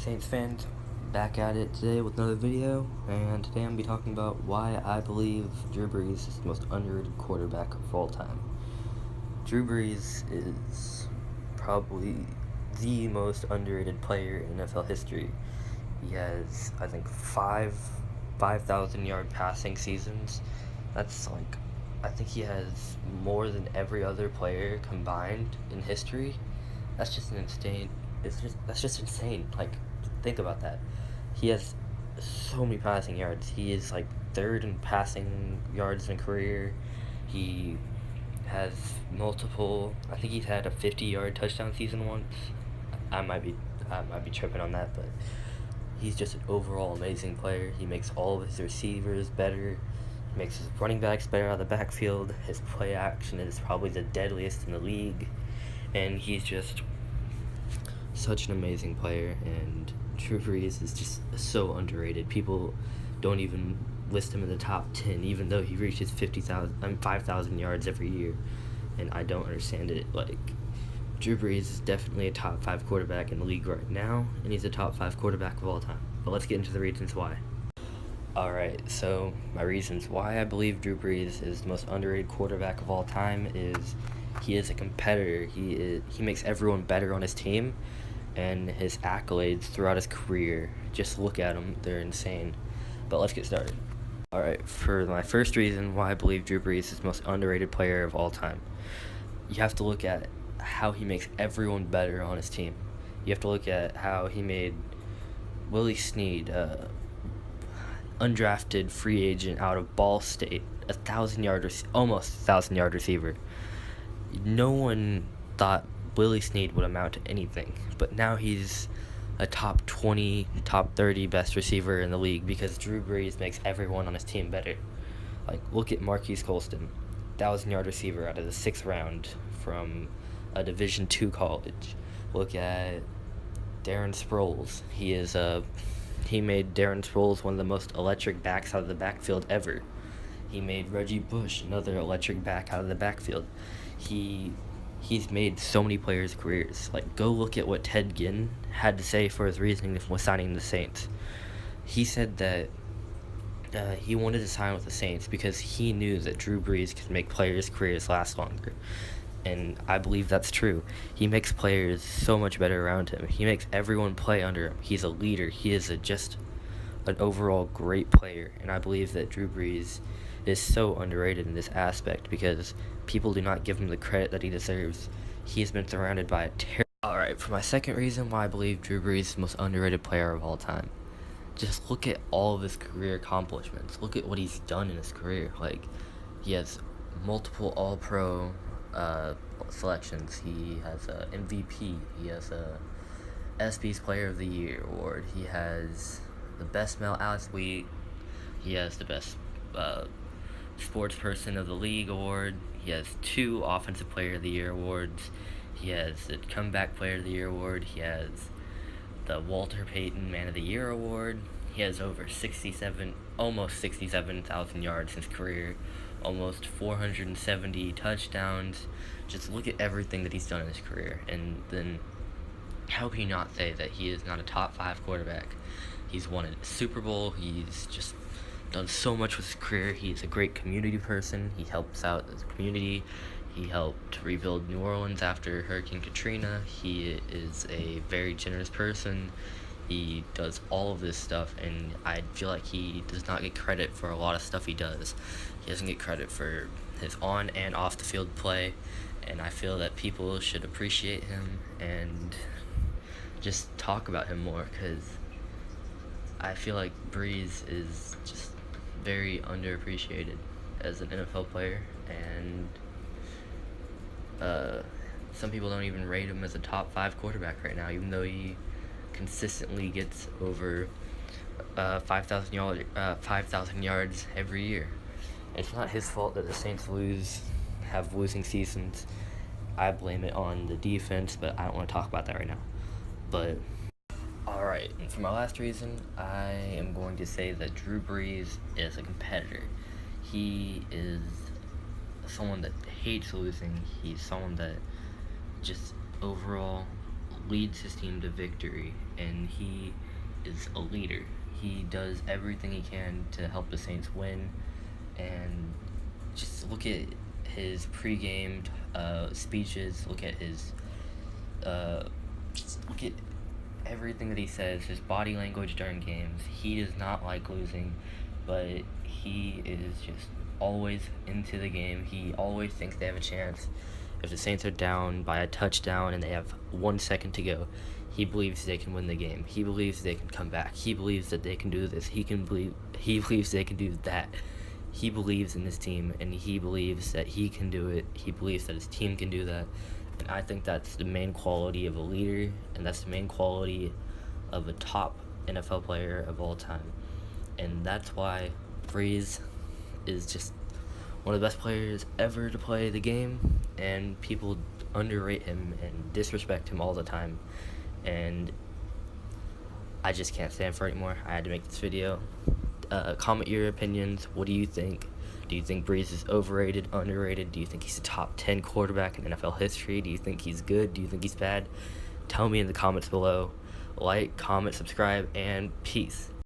Saints fans, back at it today with another video, and today I'm going to be talking about why I believe Drew Brees is the most underrated quarterback of all time. Drew Brees is probably the most underrated player in NFL history. He has, I think, 5,000 yard passing seasons. I think he has more than every other player combined in history. That's just insane. Like, think about that. He has so many passing yards. He is like third in passing yards in career. He has multiple. I think he's had a 50-yard touchdown season once. I might be tripping on that, but he's just an overall amazing player. He makes all of his receivers better. He makes his running backs better out of the backfield. His play action is probably the deadliest in the league, and he's just such an amazing player. And Drew Brees is just so underrated. People don't even list him in the top 10, even though he reaches 5,000 yards every year, and I don't understand it. Like, Drew Brees is definitely a top 5 quarterback in the league right now, and he's a top 5 quarterback of all time. But let's get into the reasons why. Alright, so my reasons why I believe Drew Brees is the most underrated quarterback of all time is he is a competitor. He makes everyone better on his team, and his accolades throughout his career, just look at them, they're insane. But let's get started. Alright, for my first reason why I believe Drew Brees is the most underrated player of all time, you have to look at how he makes everyone better on his team. You have to look at how he made Willie Snead, undrafted free agent out of Ball State, almost 1,000-yard receiver. No one thought Willie Snead would amount to anything, but now he's a top 20, top 30 best receiver in the league because Drew Brees makes everyone on his team better. Like, look at Marquise Colston, 1,000-yard receiver out of the 6th round from a Division II college. Look at Darren Sproles. He made Darren Sproles one of the most electric backs out of the backfield ever. He made Reggie Bush another electric back out of the backfield. He's made so many players' careers. Like, go look at what Ted Ginn had to say for his reasoning for signing the Saints. He said that he wanted to sign with the Saints because he knew that Drew Brees could make players' careers last longer. And I believe that's true. He makes players so much better around him. He makes everyone play under him. He's a leader. He is just an overall great player. And I believe that Drew Brees is so underrated in this aspect because people do not give him the credit that he deserves. He's been surrounded by a Alright, for my second reason why I believe Drew Brees is the most underrated player of all time. Just look at all of his career accomplishments. Look at what he's done in his career. Like, he has multiple All-Pro selections. He has a MVP. He has a ESPY's Player of the Year award. He has the best male athlete. He has the best sports person of the league award. He has 2 offensive player of the year awards. He has the comeback player of the year award. He has the Walter Payton Man of the Year award. He has over almost 67,000 yards in his career, almost 470 touchdowns. Just look at everything that he's done in his career, and then how can you not say that he is not a top 5 quarterback? He's won a Super Bowl. He's just done so much with his career. He's a great community person. He helps out the community. He helped rebuild New Orleans after Hurricane Katrina. He is a very generous person. He does all of this stuff, and I feel like he does not get credit for a lot of stuff he does. He doesn't get credit for his on and off the field play, and I feel that people should appreciate him and just talk about him more, because I feel like Brees is just very underappreciated as an NFL player, and some people don't even rate him as a top 5 quarterback right now, even though he consistently gets over 5,000 yards every year. It's not his fault that the Saints have losing seasons. I blame it on the defense, but I don't want to talk about that right now. But alright, and for my last reason, I am going to say that Drew Brees is a competitor. He is someone that hates losing. He's someone that just overall leads his team to victory, and he is a leader. He does everything he can to help the Saints win, and just look at his pregame speeches. Look at his just look at everything that he says. His body language during games. He does not like losing, but he is just always into the game. He always thinks they have a chance. If the Saints are down by a touchdown and they have 1 second to go, he believes they can win the game. He believes they can come back. He believes that they can do this. He believes they can do that. He believes in his team, and he believes that he can do it. He believes that his team can do that. And I think that's the main quality of a leader, and that's the main quality of a top NFL player of all time. And that's why Brees is just one of the best players ever to play the game, and people underrate him and disrespect him all the time. And I just can't stand for it anymore. I had to make this video. Comment your opinions. What do you think? Do you think Brees is overrated, underrated? Do you think he's a top 10 quarterback in NFL history? Do you think he's good? Do you think he's bad? Tell me in the comments below. Like, comment, subscribe, and peace.